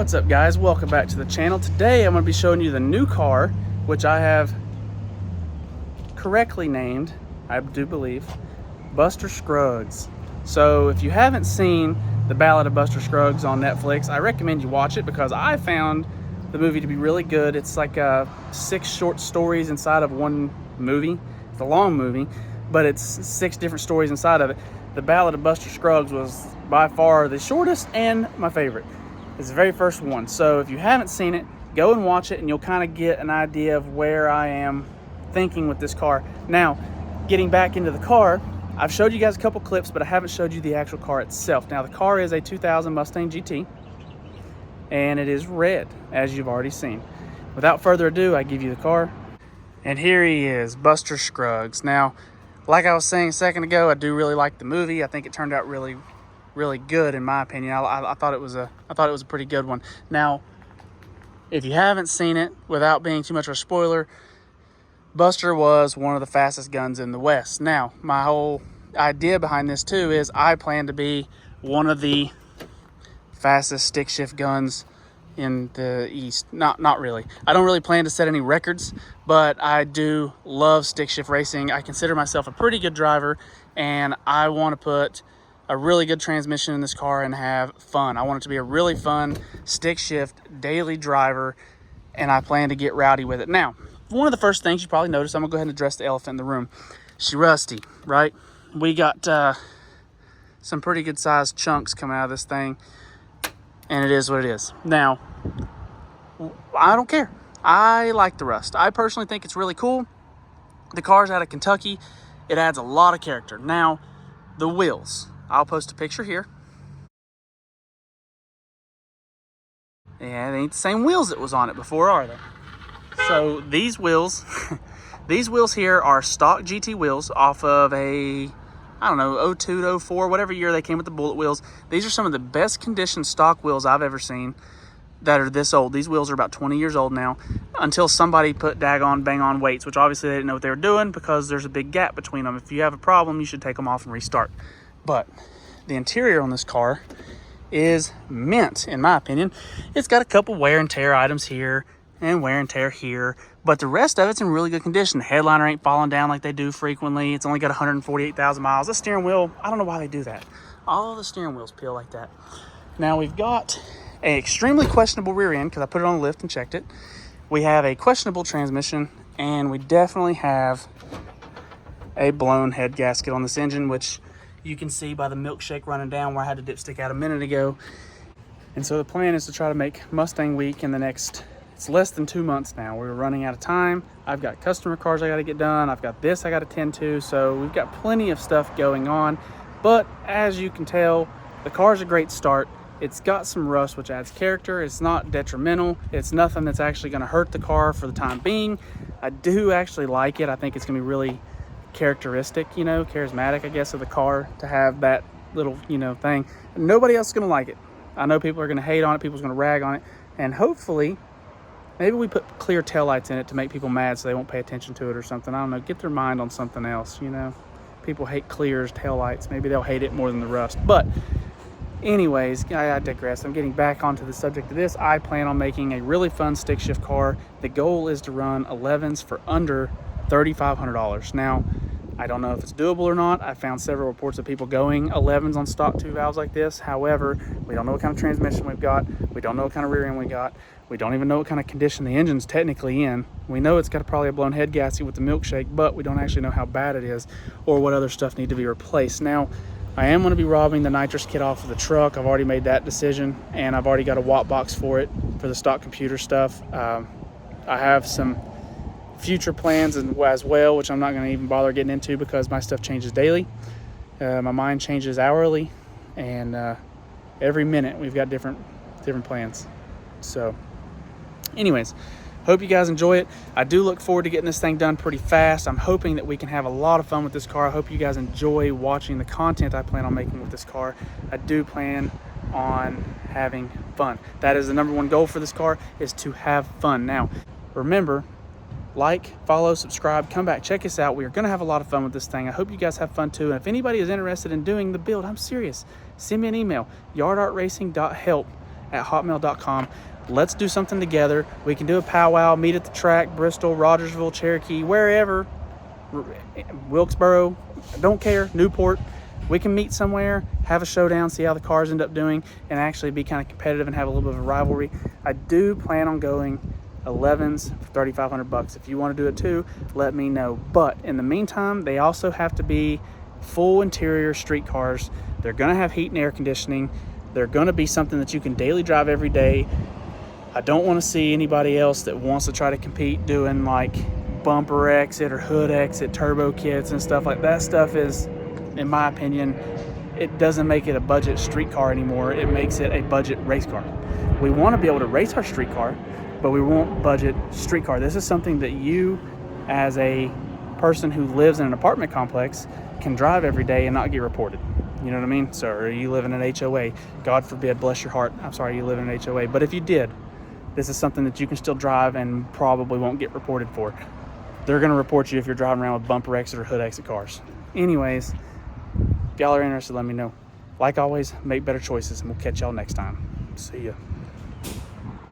What's up, guys? Welcome back to the channel. Today I'm going to be showing you the new car, which I have correctly named, I do believe, Buster Scruggs. So if you haven't seen The Ballad of Buster Scruggs on Netflix, I recommend you watch it because I found the movie to be really good. It's like 6 short stories inside of one movie. It's a long movie, but it's 6 different stories inside of it. The Ballad of Buster Scruggs was by far the shortest and my favorite. It's the very first one. So if you haven't seen it, go and watch it and you'll kind of get an idea of where I am thinking with this car. Now, getting back into the car, I've showed you guys a couple clips, but I haven't showed you the actual car itself. Now, the car is a 2000 Mustang GT, and it is red, as you've already seen. Without further ado, I give you the car. And here he is, Buster Scruggs. Now, like I was saying a second ago, I do really like the movie. I think it turned out really good in my opinion. I thought it was a pretty good one. Now, if you haven't seen it, without being too much of a spoiler, Buster was one of the fastest guns in the West. Now, my whole idea behind this too is I plan to be one of the fastest stick shift guns in the East. Not really. I don't really plan to set any records, but I do love stick shift racing. I consider myself a pretty good driver, and I want to put a really good transmission in this car and have fun. I want it to be a really fun stick shift daily driver, and I plan to get rowdy with it. Now, one of the first things you probably noticed, I'm gonna go ahead and address the elephant in the room. She's rusty, right? We got some pretty good sized chunks coming out of this thing, and it is what it is. Now, I don't care. I like the rust. I personally think it's really cool. The car's out of Kentucky. It adds a lot of character. Now, the wheels. I'll post a picture here. Yeah, they ain't the same wheels that was on it before, are they? So these wheels, these wheels here are stock GT wheels off of a, I don't know, 02 to 04, whatever year they came with the bullet wheels. These are some of the best conditioned stock wheels I've ever seen that are this old. These wheels are about 20 years old now, until somebody put daggone bang on weights, which obviously they didn't know what they were doing because there's a big gap between them. If you have a problem, you should take them off and restart. But the interior on this car is mint, in my opinion. It's got a couple wear and tear items here and wear and tear here, but the rest of it's in really good condition. The headliner ain't falling down like they do frequently. It's only got 148,000 miles. The steering wheel, I don't know why they do that. All of the steering wheels peel like that. Now, we've got an extremely questionable rear end because I put it on the lift and checked it. We have a questionable transmission, and we definitely have a blown head gasket on this engine, which you can see by the milkshake running down where I had the dipstick out a minute ago. And so the plan is to try to make Mustang Week in the next, it's less than 2 months now. We're running out of time. I've got customer cars I got to get done. I've got this I got to tend to. So we've got plenty of stuff going on. But as you can tell, the car's a great start. It's got some rust, which adds character. It's not detrimental. It's nothing that's actually going to hurt the car for the time being. I do actually like it. I think it's going to be really characteristic, you know, charismatic, I guess, of the car to have that little, you know, thing. Nobody else is going to like it. I know people are going to hate on it. People's going to rag on it. And hopefully, maybe we put clear taillights in it to make people mad so they won't pay attention to it or something. I don't know. Get their mind on something else, you know. People hate clears, taillights. Maybe they'll hate it more than the rust. But anyways, I digress. I'm getting back onto the subject of this. I plan on making a really fun stick shift car. The goal is to run 11's for under $3,500. Now, I don't know if it's doable or not. I found several reports of people going 11's on stock 2 valves like this. However, we don't know what kind of transmission we've got. We don't know what kind of rear end we got. We don't even know what kind of condition the engine's technically in. We know it's got probably a blown head gasket with the milkshake, but we don't actually know how bad it is or what other stuff need to be replaced. Now, I am going to be robbing the nitrous kit off of the truck. I've already made that decision, and I've already got a watt box for it for the stock computer stuff. I have some future plans as well, which I'm not going to even bother getting into because my stuff changes daily. My mind changes hourly, and every minute we've got different plans. So anyways, hope you guys enjoy it. I do look forward to getting this thing done pretty fast. I'm hoping that we can have a lot of fun with this car. I hope you guys enjoy watching the content I plan on making with this car. I do plan on having fun. That is the #1 goal for this car, is to have fun. Now, remember, like, follow, subscribe, come back, check us out. We are going to have a lot of fun with this thing. I hope you guys have fun too. And if anybody is interested in doing the build, I'm serious, send me an email, yardartracing.help hotmail.com. Let's do something together. We can do a powwow, meet at the track, Bristol, Rogersville, Cherokee, wherever, Wilkesboro, I don't care, Newport. We can meet somewhere, have a showdown, see how the cars end up doing, and actually be kind of competitive and have a little bit of a rivalry. I do plan on going 11's for $3,500. If you want to do it too, let me know. But in the meantime, they also have to be full interior street cars. They're going to have heat and air conditioning. They're going to be something that you can daily drive every day. I don't want to see anybody else that wants to try to compete doing like bumper exit or hood exit turbo kits and stuff like that. Stuff is, in my opinion, it doesn't make it a budget street car anymore. It makes it a budget race car. We want to be able to race our street car, but we won't budget street car. This is something that you, as a person who lives in an apartment complex, can drive every day and not get reported. You know what I mean? So, or you live in an HOA. God forbid, bless your heart. I'm sorry you live in an HOA. But if you did, this is something that you can still drive and probably won't get reported for. They're going to report you if you're driving around with bumper exit or hood exit cars. Anyways, if y'all are interested, let me know. Like always, make better choices, and we'll catch y'all next time. See ya.